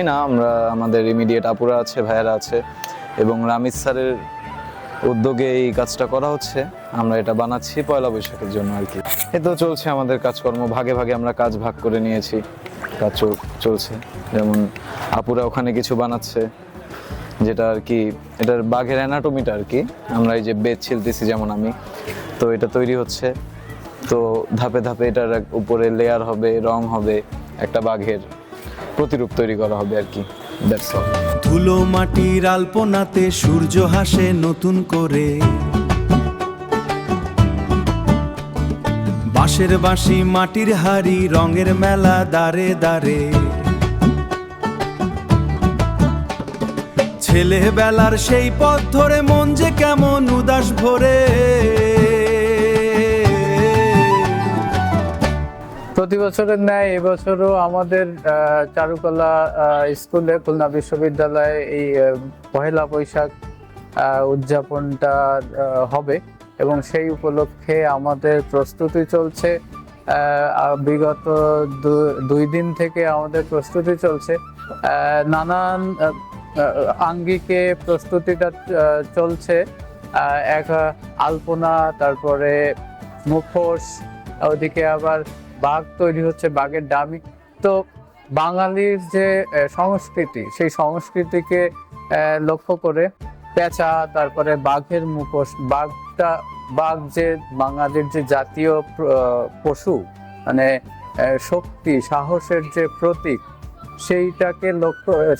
না, আমরা আমাদের ইমিডিয়েট আপুরা আছে, ভাইয়েরা আছে এবং রামিজ স্যারের উদ্যোগে এই কাজটা করা হচ্ছে। আমরা এটা বানাচ্ছি পয়লা বৈশাখের জন্য আর কি। এ তো চলছে আমাদের কাজকর্ম, ভাগে ভাগে আমরা কাজ ভাগ করে নিয়েছি, কাজ চলছে। যেমন আপুরা ওখানে কিছু বানাচ্ছে, যেটা আর কি এটার বাঘের অ্যানাটমিটা আর কি, আমরা এই যে বেদ ছিলতেছি যেমন আমি, তো এটা তৈরি হচ্ছে। তো ধাপে ধাপে এটার উপরে লেয়ার হবে, রং হবে, একটা বাঘের প্রতিরূপ তৈরি করা হবে আর কি। That's all. ধুলো মাটির আলপনাতে সূর্য হাসে নতুন করে, বাঁশের বাঁশি মাটির হাড়ি রঙের মেলা দাঁড়ে দাঁড়ে, ছেলেবেলার সেই পথ ধরে মন যে কেমন উদাস ভরে। প্রতি বছরের ন্যায় এবছরও আমাদের চারুকলা স্কুলে, খুলনা বিশ্ববিদ্যালয়ে এই পহেলা বৈশাখ উদযাপনটা হবে এবং সেই উপলক্ষে আমাদের প্রস্তুতি চলছে। বিগত 2 দিন থেকে আমাদের প্রস্তুতি চলছে, নানান আঙ্গিকে প্রস্তুতিটা চলছে। এক আলপনা, তারপরে মুখোশ, ওদিকে আবার বাঘ তৈরি হচ্ছে, বাঘের ডামি। তো বাঙালির যে সংস্কৃতি, সেই সংস্কৃতিকে লক্ষ্য করে পেঁচা, তারপরে বাঘের মুখোশ, বাঘ যে বাঙালির যে জাতীয় পশু, মানে শক্তি সাহসের যে প্রতীক, সেইটাকে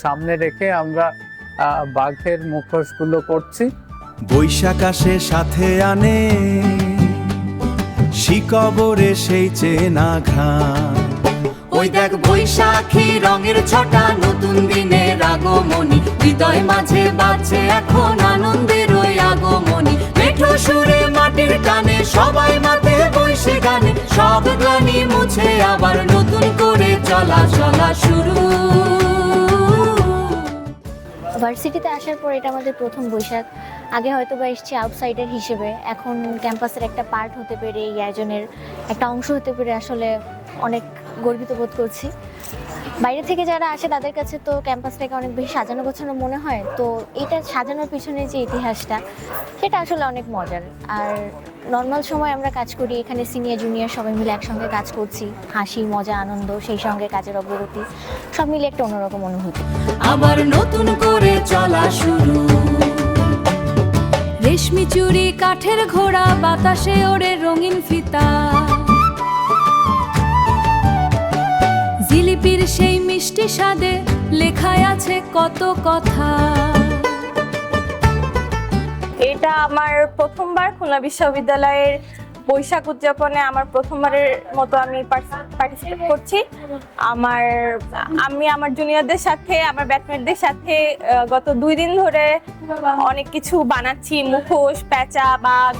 সামনে রেখে আমরা বাঘের মুখোশগুলো করছি। বৈশাখ আসে সাথে আনে শিকবরে সেই চেনা ঘাম, ওই দেখ বৈশাখী রঙের ছটা, নতুন দিনের আগমনী, হৃদয় মাঝে বাজছে এখন আনন্দের ওই আগমনী। মেঠো সুরে মাটির টানে সবাই মাতে বৈশে গানে, সব গ্লানি মুছে আবার নতুন করে চলা শুরু। ভার্সিটিতে আসার পর এটা আমাদের প্রথম বৈশাখ। আগে হয়তো বা এসেছি আউটসাইডার হিসেবে, এখন ক্যাম্পাসের একটা পার্ট হতে পেরে, এই আয়োজনের একটা অংশ হতে পেরে আসলে অনেক গর্বিত বোধ করছি। বাইরে থেকে যারা আসে তাদের কাছে তো ক্যাম্পাসটাকে অনেক বেশি সাজানো গোছানো মনে হয়, তো এটা সাজানোর পিছনে যে ইতিহাসটা, সেটা আসলে অনেক মজার। আর নর্মাল সময় আমরা কাজ করি, এখানে সিনিয়র জুনিয়র সবাই মিলে একসঙ্গে কাজ করছি, হাসি মজা আনন্দ, সেই সঙ্গে কাজের অগ্রগতি, সব মিলে একটা অন্যরকম অনুভূতি। আবার নতুন করে চলা শুরু, রেশমি চুড়ি কাঠের ঘোড়া, বাতাসে ওড়ে রঙিন ফিতা, জিলিপির সেই মিষ্টি স্বাদে লেখায় আছে কত কথা। এটা আমার প্রথমবার খুলনা বিশ্ববিদ্যালয়ের বৈশাখ উদযাপনে আমার প্রথমবারের মতো আমি পার্টিসিপেট করছি। আমি আমার জুনিয়রদের সাথে, আমার ব্যাচমেটদের সাথে গত 2 দিন ধরে অনেক কিছু বানাচ্ছি, মুখোশ, পেঁচা, বাঘ।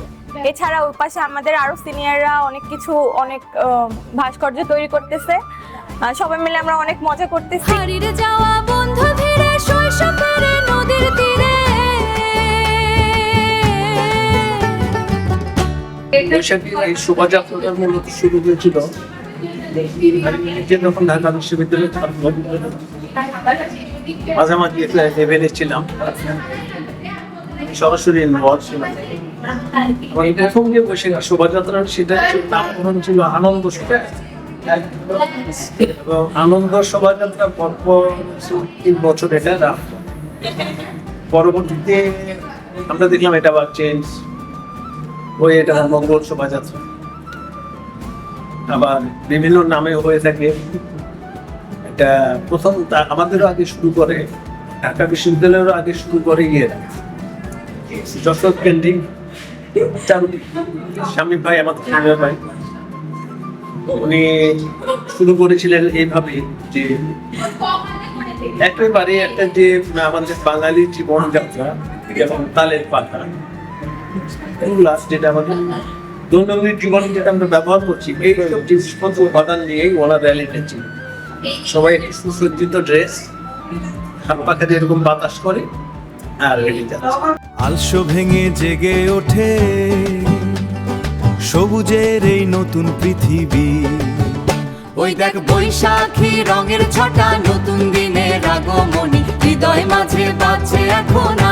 এছাড়া ওই পাশে আমাদের আরো সিনিয়ররা অনেক ভাস্কর্য তৈরি করতেছে। সবাই মিলে আমরা অনেক মজা করতেছি। হারিয়ে যাওয়া বন্ধু ধীরে শৈশবের নদীর তীরে, বৈশাখী এই শোভাযাত্রাটা মূলত শুরু হয়েছিল যখন ঢাকা বিশ্ববিদ্যালয়ে মাঝামাঝি লেভেলে ছিলাম, সরাসরি ইনভলভ ছিলাম। প্রথম যে বৈশাখী শোভাযাত্রা, সেটা নামকরণ ছিল আনন্দ শোভা। এবং আনন্দ শোভাযাত্রা পরপর 3 বছর এটা পরবর্তীতে আমরা দেখলাম এটা আবার চেঞ্জ, এটা মঙ্গল শোভাযাত্রা, আবার বিভিন্ন নামে হয়ে থাকে। এটা প্রথম আমাদেরও আগে শুরু করে, ঢাকা বিশ্ববিদ্যালয়েরও আগে শুরু করে যশোর পেন্টিং স্বামী ভাই, আমাদের ভাই, উনি শুরু করেছিলেন এইভাবে যে একেবারে একটা যে আমাদের বাঙালি জীবনযাত্রা, যেমন তালের পাতা, যেটা আমাদের দৈনন্দিন জীবনে যেটা আমরা ব্যবহার করছি, এইসব জিনিসপত্র উপাদান নিয়েই ওরা র্যালি টেনছে। সবাই একটি সুসজ্জিত ড্রেস, হাত পাখা দিয়ে এরকম বাতাস করে আর রেডি যাচ্ছে। আলসো ভেঙে জেগে ওঠে সবুজের এই নতুন পৃথিবী, ওই দেখ বৈশাখী রঙের ছটা, নতুন দিনের আগমনী। এখন